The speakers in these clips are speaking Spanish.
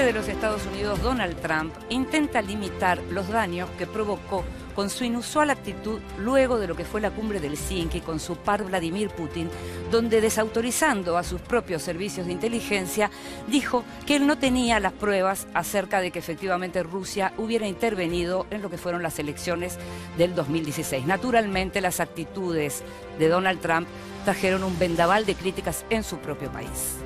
presidente de los Estados Unidos, Donald Trump, intenta limitar los daños que provocó con su inusual actitud luego de lo que fue la cumbre de Helsinki con su par Vladimir Putin, donde, desautorizando a sus propios servicios de inteligencia, dijo que él no tenía las pruebas acerca de que efectivamente Rusia hubiera intervenido en lo que fueron las elecciones del 2016. Naturalmente, las actitudes de Donald Trump trajeron un vendaval de críticas en su propio país.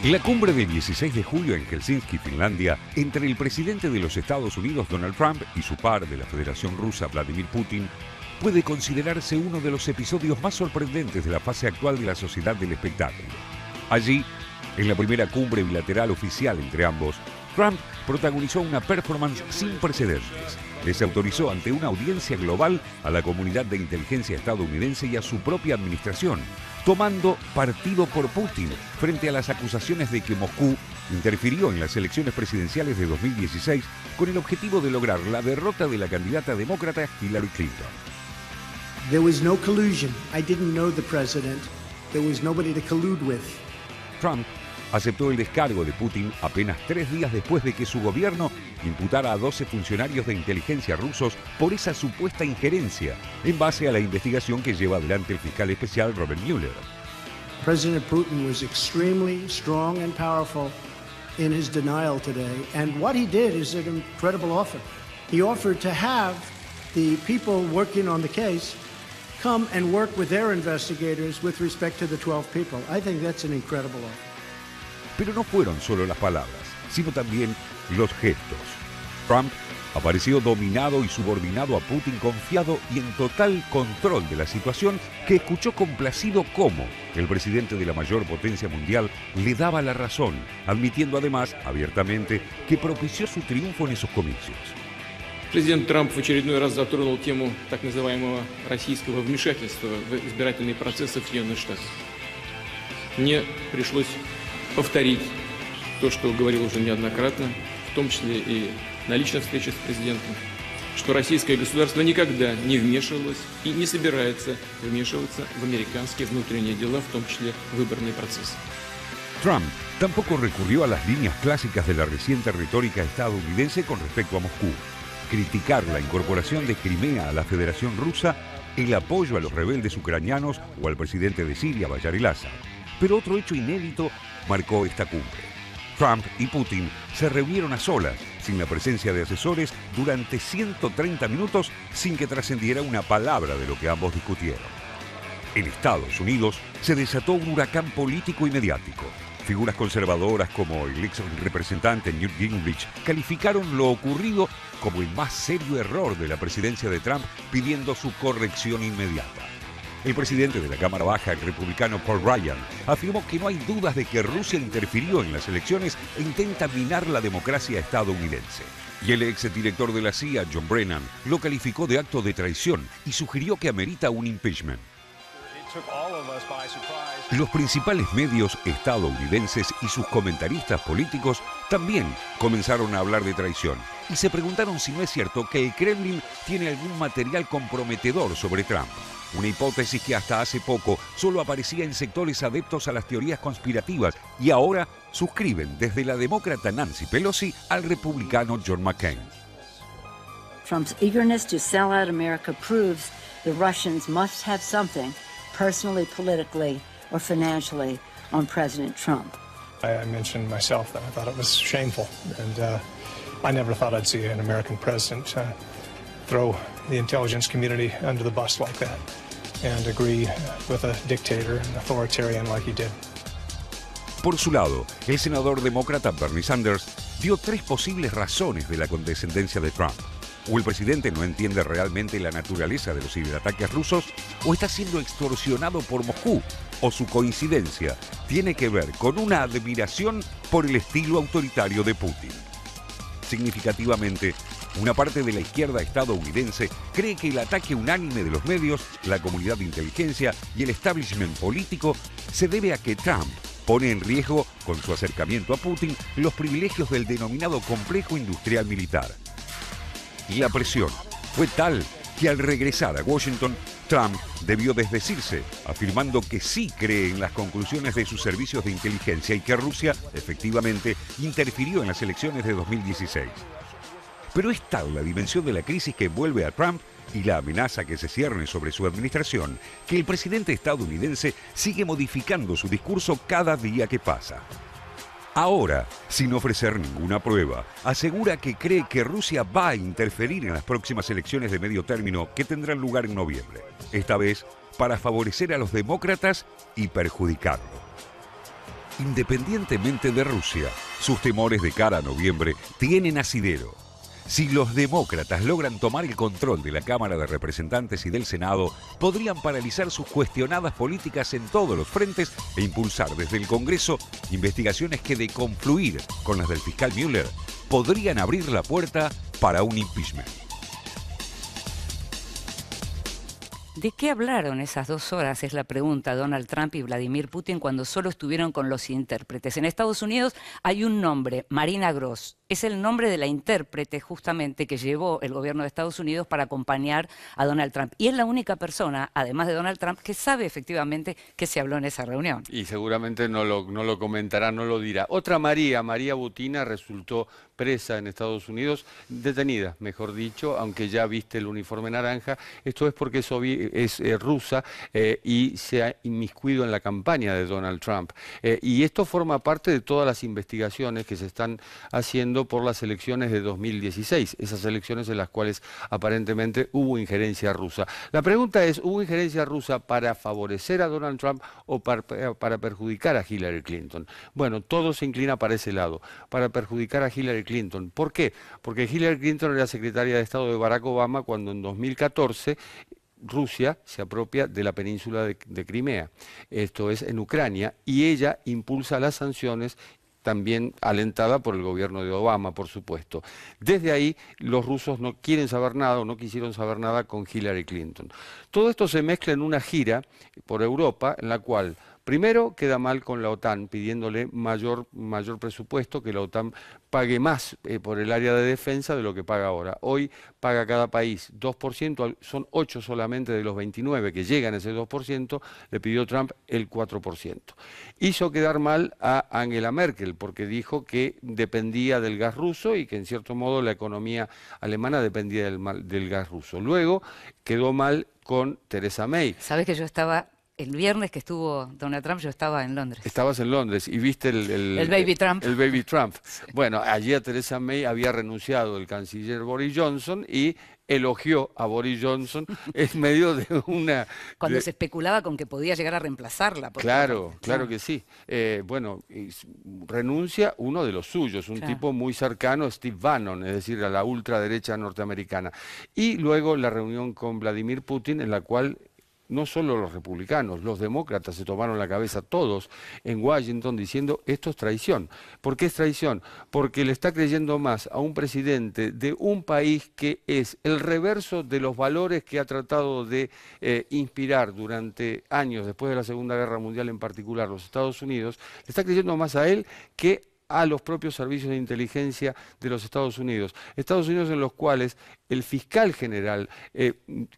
La cumbre del 16 de julio en Helsinki, Finlandia, entre el presidente de los Estados Unidos, Donald Trump, y su par de la Federación Rusa, Vladimir Putin, puede considerarse uno de los episodios más sorprendentes de la fase actual de la sociedad del espectáculo. Allí, en la primera cumbre bilateral oficial entre ambos, Trump protagonizó una performance sin precedentes. Desautorizó ante una audiencia global a la comunidad de inteligencia estadounidense y a su propia administración, tomando partido por Putin frente a las acusaciones de que Moscú interfirió en las elecciones presidenciales de 2016 con el objetivo de lograr la derrota de la candidata demócrata Hillary Clinton. There was no collusion. I didn't know the president. There was nobody to collude with. Trump aceptó el descargo de Putin apenas 3 días después de que su gobierno imputara a 12 funcionarios de inteligencia rusos por esa supuesta injerencia, en base a la investigación que lleva adelante el fiscal especial Robert Mueller. President Putin was extremely strong and powerful in his denial today, and what he did is an incredible offer. He offered to have the people working on the case come and work with their investigators with respect to the 12 people. I think that's an incredible offer. Pero no fueron solo las palabras, sino también los gestos. Trump apareció dominado y subordinado a Putin, confiado y en total control de la situación, que escuchó complacido cómo el presidente de la mayor potencia mundial le daba la razón, admitiendo además abiertamente que propició su triunfo en esos comicios. Президент Трамп в очередной раз затронул тему так называемого российского вмешательства в избирательные процессы в Соединенных Штатах. Мне пришлось повторить то, что говорил уже неоднократно, в том числе и на личных встречах с президентом, что российское государство никогда не вмешивалось и не собирается вмешиваться в американские внутренние дела, в том числе выборные процессы. Trump tampoco recurrió a las líneas clásicas de la reciente retórica estadounidense con respecto a Moscú: criticar la incorporación de Crimea a la Federación Rusa, el apoyo a los rebeldes ucranianos o al presidente de Siria, Bashar al-Assad. Pero otro hecho inédito marcó esta cumbre. Trump y Putin se reunieron a solas, sin la presencia de asesores, durante 130 minutos sin que trascendiera una palabra de lo que ambos discutieron. En Estados Unidos se desató un huracán político y mediático. Figuras conservadoras como el ex representante Newt Gingrich calificaron lo ocurrido como el más serio error de la presidencia de Trump, pidiendo su corrección inmediata. El presidente de la Cámara Baja, el republicano Paul Ryan, afirmó que no hay dudas de que Rusia interfirió en las elecciones e intenta minar la democracia estadounidense. Y el exdirector de la CIA, John Brennan, lo calificó de acto de traición y sugirió que amerita un impeachment. Los principales medios estadounidenses y sus comentaristas políticos también comenzaron a hablar de traición y se preguntaron si no es cierto que el Kremlin tiene algún material comprometedor sobre Trump. Una hipótesis que hasta hace poco solo aparecía en sectores adeptos a las teorías conspirativas y ahora suscriben desde la demócrata Nancy Pelosi al republicano John McCain. Trump's eagerness to sell out America proves the Russians must have something, personally, politically, or financially, on President Trump. I mentioned myself that I thought it was shameful, and I never thought I'd see an American president throw the intelligence community under the bus like that and agree with a dictator, an authoritarian like he did. Por su lado, el senador demócrata Bernie Sanders dio 3 posibles razones de la condescendencia de Trump. O el presidente no entiende realmente la naturaleza de los ciberataques rusos, o está siendo extorsionado por Moscú, o su coincidencia tiene que ver con una admiración por el estilo autoritario de Putin. Significativamente, una parte de la izquierda estadounidense cree que el ataque unánime de los medios, la comunidad de inteligencia y el establishment político se debe a que Trump pone en riesgo, con su acercamiento a Putin, los privilegios del denominado complejo industrial militar. Y la presión fue tal que al regresar a Washington, Trump debió desdecirse, afirmando que sí cree en las conclusiones de sus servicios de inteligencia y que Rusia, efectivamente, interfirió en las elecciones de 2016. Pero es tal la dimensión de la crisis que envuelve a Trump y la amenaza que se cierne sobre su administración, que el presidente estadounidense sigue modificando su discurso cada día que pasa. Ahora, sin ofrecer ninguna prueba, asegura que cree que Rusia va a interferir en las próximas elecciones de medio término que tendrán lugar en noviembre, esta vez para favorecer a los demócratas y perjudicarlo. Independientemente de Rusia, sus temores de cara a noviembre tienen asidero. Si los demócratas logran tomar el control de la Cámara de Representantes y del Senado, podrían paralizar sus cuestionadas políticas en todos los frentes e impulsar desde el Congreso investigaciones que, de confluir con las del fiscal Mueller, podrían abrir la puerta para un impeachment. ¿De qué hablaron esas 2 horas? Es la pregunta, Donald Trump y Vladimir Putin, cuando solo estuvieron con los intérpretes. En Estados Unidos hay un nombre, Marina Gross. Es el nombre de la intérprete justamente que llevó el gobierno de Estados Unidos para acompañar a Donald Trump. Y es la única persona, además de Donald Trump, que sabe efectivamente que se habló en esa reunión. Y seguramente no lo comentará, no lo dirá. Otra María Butina, resultó presa en Estados Unidos, detenida, mejor dicho, aunque ya viste el uniforme naranja. Esto es porque es rusa y se ha inmiscuido en la campaña de Donald Trump. Y esto forma parte de todas las investigaciones que se están haciendo por las elecciones de 2016, esas elecciones en las cuales aparentemente hubo injerencia rusa. La pregunta es, ¿hubo injerencia rusa para favorecer a Donald Trump o para perjudicar a Hillary Clinton? Bueno, todo se inclina para ese lado, para perjudicar a Hillary Clinton. ¿Por qué? Porque Hillary Clinton era secretaria de Estado de Barack Obama cuando en 2014 Rusia se apropia de la península de Crimea, esto es en Ucrania, y ella impulsa las sanciones, también alentada por el gobierno de Obama, por supuesto. Desde ahí, los rusos no quieren saber nada o no quisieron saber nada con Hillary Clinton. Todo esto se mezcla en una gira por Europa, en la cual primero queda mal con la OTAN, pidiéndole mayor presupuesto, que la OTAN pague más por el área de defensa de lo que paga ahora. Hoy paga cada país 2%, son 8 solamente de los 29 que llegan a ese 2%, le pidió Trump el 4%. Hizo quedar mal a Angela Merkel, porque dijo que dependía del gas ruso y que en cierto modo la economía alemana dependía del gas ruso. Luego quedó mal con Theresa May. ¿Sabes que yo estaba... El viernes que estuvo Donald Trump, yo estaba en Londres. Estabas en Londres y viste el baby Trump. El baby Trump. Sí. Bueno, allí a Theresa May había renunciado el canciller Boris Johnson y elogió a Boris Johnson en medio de una... Cuando se especulaba con que podía llegar a reemplazarla. Claro que sí. Bueno, renuncia uno de los suyos, un tipo muy cercano a Steve Bannon, es decir, a la ultraderecha norteamericana. Y luego la reunión con Vladimir Putin, en la cual no solo los republicanos, los demócratas se tomaron la cabeza todos en Washington diciendo esto es traición. ¿Por qué es traición? Porque le está creyendo más a un presidente de un país que es el reverso de los valores que ha tratado de inspirar durante años, después de la Segunda Guerra Mundial en particular, los Estados Unidos, le está creyendo más a él que a los propios servicios de inteligencia de los Estados Unidos. Estados Unidos en los cuales el fiscal general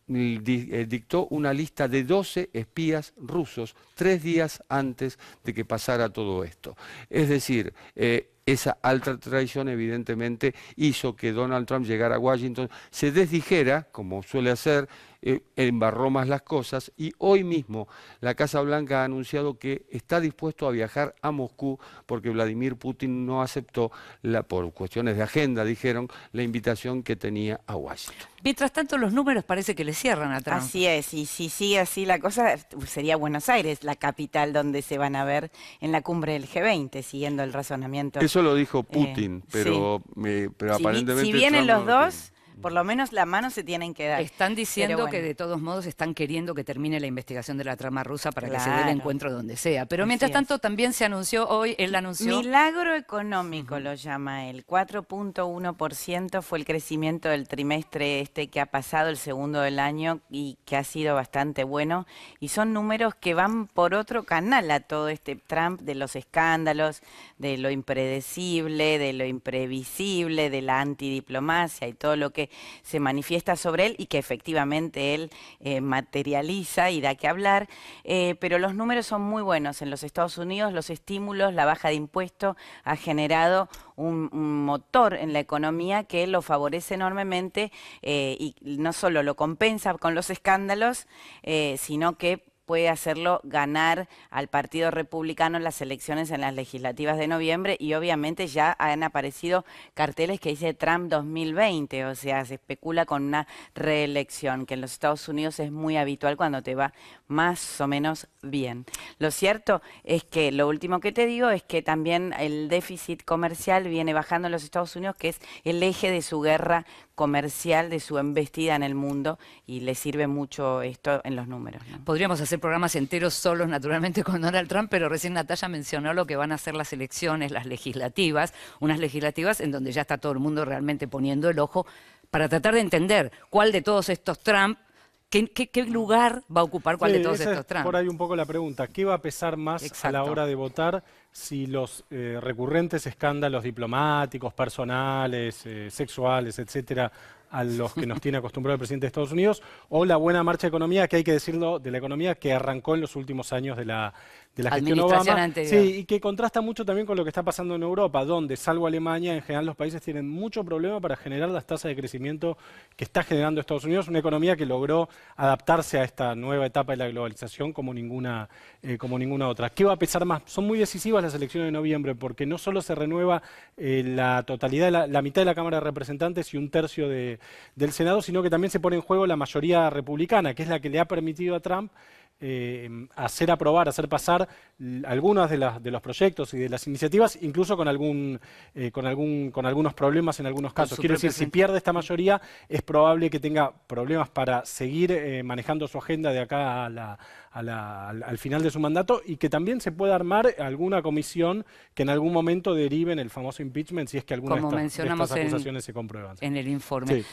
dictó una lista de 12 espías rusos 3 días antes de que pasara todo esto. Es decir, esa alta traición evidentemente hizo que Donald Trump llegara a Washington, se desdijera, como suele hacer, embarró más las cosas y hoy mismo la Casa Blanca ha anunciado que está dispuesto a viajar a Moscú porque Vladimir Putin no aceptó, por cuestiones de agenda, dijeron, la invitación que tenía a Washington. Mientras tanto, los números parece que le cierran a Trump. Así es, y si sigue así la cosa, sería Buenos Aires la capital donde se van a ver en la cumbre del G20, siguiendo el razonamiento. Eso lo dijo Putin, pero aparentemente... Si vienen Trump los dos... Por lo menos la mano se tienen que dar. Están diciendo bueno, que de todos modos están queriendo que termine la investigación de la trama rusa para que se dé claro, el encuentro donde sea. Pero mientras así tanto también se anunció hoy, él anunció... Milagro económico lo llama él. 4.1% fue el crecimiento del trimestre que ha pasado, el segundo del año, y que ha sido bastante bueno. Y son números que van por otro canal a todo este Trump de los escándalos, de lo impredecible, de lo imprevisible, de la antidiplomacia y todo lo que se manifiesta sobre él y que efectivamente él materializa y da que hablar, pero los números son muy buenos. En los Estados Unidos los estímulos, la baja de impuestos ha generado un motor en la economía que lo favorece enormemente y no solo lo compensa con los escándalos, sino que puede hacerlo ganar al Partido Republicano en las elecciones en las legislativas de noviembre, y obviamente ya han aparecido carteles que dice Trump 2020, o sea, se especula con una reelección, que en los Estados Unidos es muy habitual cuando te va más o menos bien. Lo cierto es que lo último que te digo es que también el déficit comercial viene bajando en los Estados Unidos, que es el eje de su guerra comercial, de su embestida en el mundo, y le sirve mucho esto en los números, ¿no? Podríamos hacer programas enteros solos, naturalmente, con Donald Trump, pero recién Natalia mencionó lo que van a ser las elecciones, las legislativas, unas legislativas en donde ya está todo el mundo realmente poniendo el ojo para tratar de entender cuál de todos estos Trump, qué lugar va a ocupar cuál de todos estos Trump. Por ahí un poco la pregunta, ¿qué va a pesar más a la hora de votar? Si los recurrentes escándalos diplomáticos, personales, sexuales, etcétera, a los que nos tiene acostumbrado el presidente de Estados Unidos, o la buena marcha de economía, que hay que decirlo, de la economía que arrancó en los últimos años de la gestión Obama. Anterior. Sí, y que contrasta mucho también con lo que está pasando en Europa, donde, salvo Alemania, en general los países tienen mucho problema para generar las tasas de crecimiento que está generando Estados Unidos, una economía que logró adaptarse a esta nueva etapa de la globalización como ninguna otra. ¿Qué va a pesar más? Son muy decisivas las elecciones de noviembre, porque no solo se renueva la totalidad, la mitad de la Cámara de Representantes y un tercio del Senado, sino que también se pone en juego la mayoría republicana, que es la que le ha permitido a Trump hacer pasar algunos de los proyectos y de las iniciativas, incluso con algunos problemas en algunos casos. Quiero decir, si pierde esta mayoría, es probable que tenga problemas para seguir manejando su agenda de acá al final de su mandato, y que también se pueda armar alguna comisión que en algún momento derive en el famoso impeachment, si es que alguna de estas acusaciones se comprueban. En el informe. Sí.